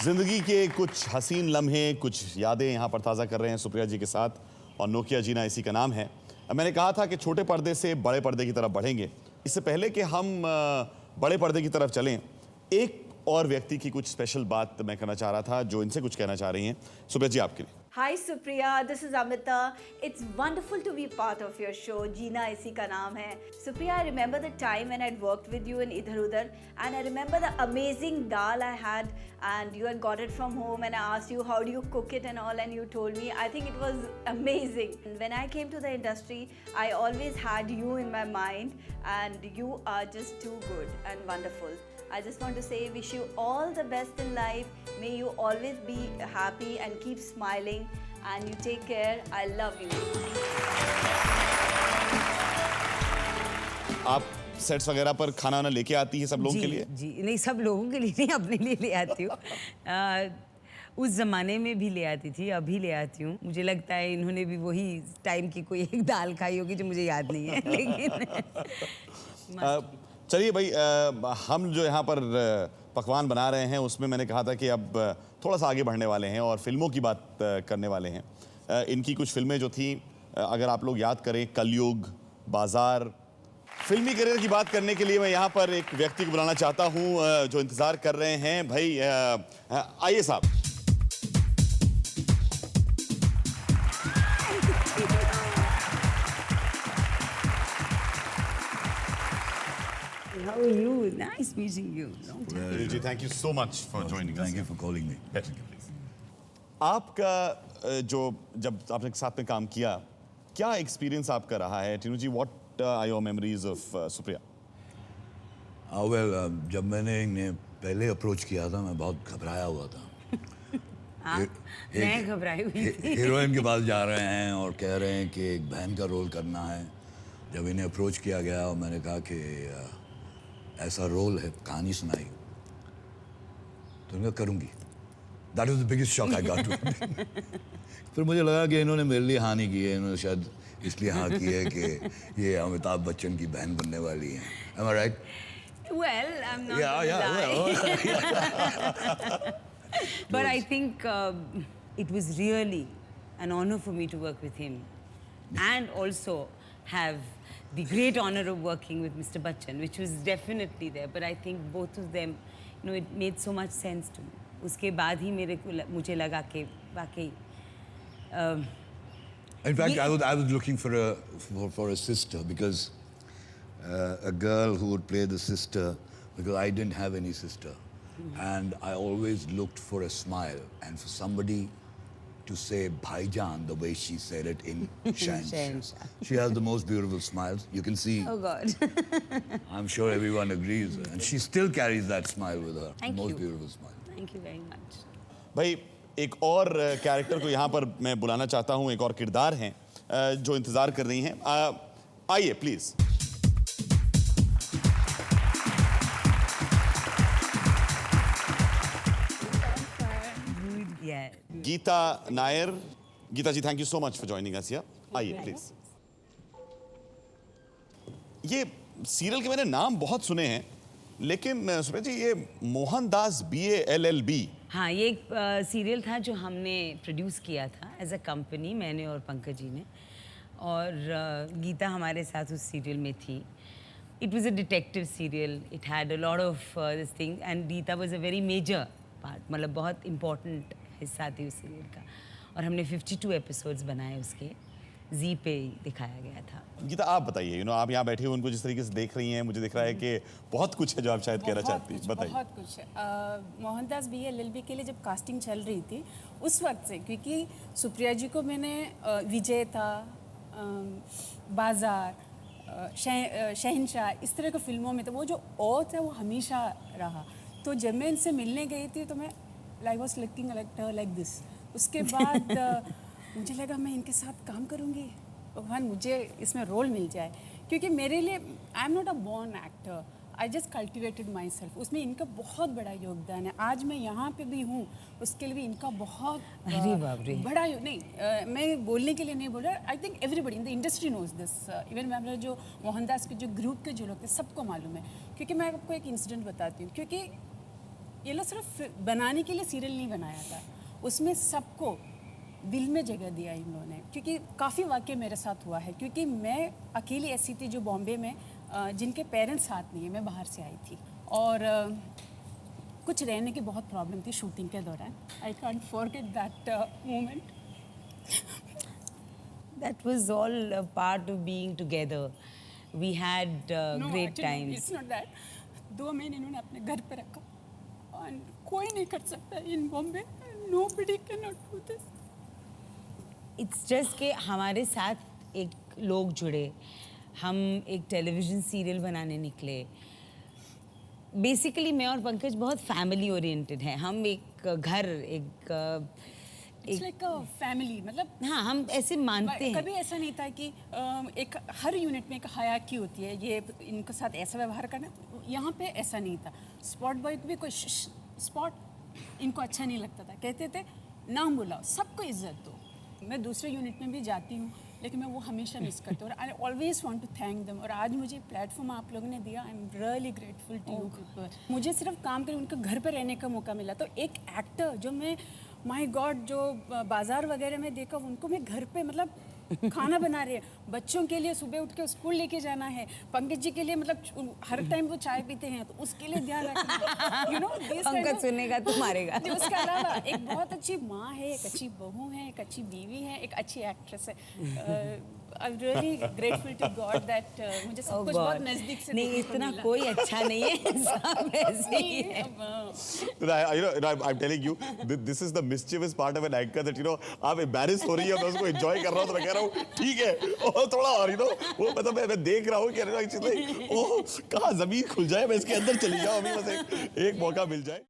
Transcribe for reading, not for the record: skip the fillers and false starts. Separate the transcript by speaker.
Speaker 1: जिंदगी के कुछ हसीन लम्हे, कुछ यादें यहाँ पर ताज़ा कर रहे हैं सुप्रिया जी के साथ, और नोकिया जीना इसी का नाम है। मैंने कहा था कि छोटे पर्दे से बड़े पर्दे की तरफ बढ़ेंगे। इससे पहले कि हम बड़े पर्दे की तरफ चलें, एक और व्यक्ति की कुछ स्पेशल बात मैं करना चाह रहा था, जो इनसे कुछ कहना चाह रही हैं। सुप्रिया जी, आपके लिए।
Speaker 2: Hi Supriya, this is Amita. It's wonderful to be part of your show. Jeena इसी का नाम है. Supriya, I remember the time when I'd worked with you in Idhar Udhar, and I remember the amazing dal I had, and you had got it from home, and I asked you how do you cook it and all, and you told me. I think it was amazing. And when I came to the industry, I always had you in my mind, and you are just too good and wonderful. I just want to say, wish you all the best in life. May you always be happy and keep smiling. And you take care. I love you.
Speaker 1: आप sets वगैरह पर खाना ना लेके आती है सब लोगों के लिए?
Speaker 3: जी नहीं, सब लोगों के लिए नहीं, अपने लिए ले आती हूँ। उस ज़माने में भी ले आती थी, अभी ले आती हूँ। मुझे लगता है इन्होंने भी वही टाइम की कोई एक दाल खाई होगी जो मुझे याद नहीं है, लेकिन
Speaker 1: चलिए भाई, हम जो यहाँ पर पकवान बना रहे हैं उसमें मैंने कहा था कि अब थोड़ा सा आगे बढ़ने वाले हैं और फिल्मों की बात करने वाले हैं। इनकी कुछ फिल्में जो थी, अगर आप लोग याद करें, कलयुग, बाजार, फिल्मी करियर की बात करने के लिए मैं यहाँ पर एक व्यक्ति को बुलाना चाहता हूँ जो इंतज़ार कर रहे हैं। भाई आइए साहब।
Speaker 3: How are you? Nice meeting you. Long time.
Speaker 1: Ji, thank you so much for joining us.
Speaker 4: Thank you for calling me.
Speaker 1: आपका जो जब आपने साथ में काम किया, क्या एक्सपीरियंस आपका रहा है? टीनू जी, what are your memories of Supriya?
Speaker 4: Well, जब मैंने इन्हें पहले अप्रोच किया था, मैं बहुत घबराया हुआ था।
Speaker 3: मैं घबराई हुई थी।
Speaker 4: हीरोइन के पास जा रहे हैं और कह रहे हैं कि एक बहन का रोल करना है। जब इन्हें अप्रोच किया गया और मैंने कहा कि ऐसा रोल है, कहानी सुनाई, तो मैं करूँगी। That was the biggest shock I got to. फिर मुझे लगा कि इन्होंने मेरे लिए हाँ नहीं की है, इन्होंने शायद इसलिए हाँ की है कि ये अमिताभ बच्चन की बहन बनने वाली हैं। Am I right?
Speaker 3: Well, I'm not But I think it was really an honor for me to work with him, and also have the great honor of working with Mr. Bachchan, which was definitely there. But I think both of them, you know, it made so much sense to me. उसके बाद ही मुझे लगा कि वाकई
Speaker 4: In fact, I was looking for a sister, because a girl who would play the sister, because I didn't have any sister. And I always looked for a smile and for somebody to say Bhaijan the way she said it in Shahenshah. She has the most beautiful smiles. You can see.
Speaker 3: Oh God.
Speaker 4: I'm sure everyone agrees. And she still carries that smile with her.
Speaker 3: Thank
Speaker 4: most
Speaker 3: you.
Speaker 4: Beautiful smile.
Speaker 3: Thank you very much.
Speaker 1: भाई, एक और character को यहाँ पर मैं बुलाना चाहता हूँ, एक और किरदार हैं जो इंतज़ार कर रही हैं। आइए please. Geeta Nair. Geeta ji, thank you so much for joining us here. आइए प्लीज। ये सीरियल के मैंने नाम बहुत सुने हैं, लेकिन सुप्रिया जी, ये मोहनदास BA LLB।
Speaker 3: हाँ, ये एक सीरियल था जो हमने प्रोड्यूस किया था एज अ कंपनी, मैंने और पंकज जी ने, और गीता हमारे साथ उस सीरियल में थी। It was a detective serial, it had a lot of this thing, and Geeta was a very major part, मतलब बहुत इम्पोर्टेंट हिस्सा थी उस सीरियल का। और हमने 52 एपिसोड्स बनाए उसके, जी पे दिखाया गया था।
Speaker 1: गीता, आप बताइए, आप यहाँ बैठे हुए उनको जिस तरीके से देख रही हैं, मुझे दिख रहा है कि बहुत कुछ है जो आप शायद कहना चाहती हैं। बताइए।
Speaker 5: बहुत कुछ है। मोहनदास BA LLB के लिए जब कास्टिंग चल रही थी उस वक्त से, क्योंकि सुप्रिया जी को मैंने विजय था, बाजार, शहनशाह, इस तरह की फिल्मों में, तो वो जो औ था वो हमेशा रहा। तो जब मैं इनसे मिलने गई थी तो मैं I was looking like this. उसके बाद मुझे लगा मैं इनके साथ काम करूँगी, भगवान मुझे इसमें रोल मिल जाए, क्योंकि मेरे लिए I am not a born actor, I just cultivated my self. उसमें इनका बहुत बड़ा योगदान है। आज मैं यहाँ पे भी हूँ, उसके लिए भी इनका बहुत बड़ा नहीं, मैं बोलने के लिए नहीं बोल रहा, I think everybody in the industry knows this. Even मैं जो मोहनदास के जो ग्रुप के जो लोग थे सबको मालूम है। क्योंकि मैं आपको एक इंसिडेंट बताती हूँ, क्योंकि ये लोग सिर्फ बनाने के लिए सीरियल नहीं बनाया था, उसमें सबको दिल में जगह दिया इन लोगों ने, क्योंकि काफ़ी वाक़ई मेरे साथ हुआ है, क्योंकि मैं अकेली ऐसी थी जो बॉम्बे में जिनके पेरेंट्स साथ नहीं है, मैं बाहर से आई थी और कुछ रहने की बहुत प्रॉब्लम थी शूटिंग के दौरान. I can't forget that moment.
Speaker 3: That was all a part of being together. We had great times.
Speaker 5: It's not that. 2 महीने इन्होंने अपने घर पे रखा और कोई नहीं कर सकता in Bombay. Nobody can not do this.
Speaker 3: It's just कि हमारे साथ एक लोग जुड़े, हम एक टेलीविज़न सीरियल बनाने निकले. बेसिकली मैं और पंकज बहुत फैमिली ओरिएंटेड हैं. हम एक घर
Speaker 5: इट्स लाइक अ फैमिली. मतलब
Speaker 3: हाँ, हम ऐसे मानते हैं.
Speaker 5: कभी ऐसा नहीं था कि एक हर यूनिट में एक हायरार्की होती है, ये इनके साथ ऐसा व्यवहार करना. यहाँ पे ऐसा नहीं था. स्पॉट बॉय को भी कोई स्पॉट इनको अच्छा नहीं लगता था, कहते थे नाम बुलाओ, सबको इज्जत दो. मैं दूसरे यूनिट में भी जाती हूँ, लेकिन मैं वो हमेशा मिस करती हूँ और I always want to thank them. और आज मुझे प्लेटफॉर्म आप लोगों ने दिया, I am really grateful to you people. मुझे सिर्फ काम कर उनके घर पर रहने का मौका मिला. तो एक एक्टर जो मैं माय गॉड जो बाजार वगैरह में देखा, उनको मैं घर पे मतलब खाना बना रहे हैं, बच्चों के लिए सुबह उठ के स्कूल लेके जाना है, पंकज जी के लिए मतलब हर टाइम वो चाय पीते हैं तो उसके लिए ध्यान रखना, यू नो.
Speaker 3: पंकज सुनेगा तो मारेगा.
Speaker 5: उसके अलावा एक बहुत अच्छी माँ है, एक अच्छी बहू है, एक अच्छी बीवी है, एक अच्छी एक्ट्रेस है. I am really grateful to God that मुझे सब कुछ बहुत नजदीक से
Speaker 3: नहीं,
Speaker 5: देखने को
Speaker 3: इतना
Speaker 5: मिला.
Speaker 3: कोई अच्छा नहीं है, सब ऐसे ही है.
Speaker 1: I'm telling you, this is the mischievous part of an anchor that आप embarrass हो रही है, मैं उसको enjoy कर रहा हूँ, तो मैं कह रहा हूँ ठीक है, और थोड़ा और वो मतलब मैं देख रहा हूँ कि ओह कहाँ जमीन खुल जाए, मैं इसके अंदर चली जाऊँ अभी, बस एक मौका मिल जाए.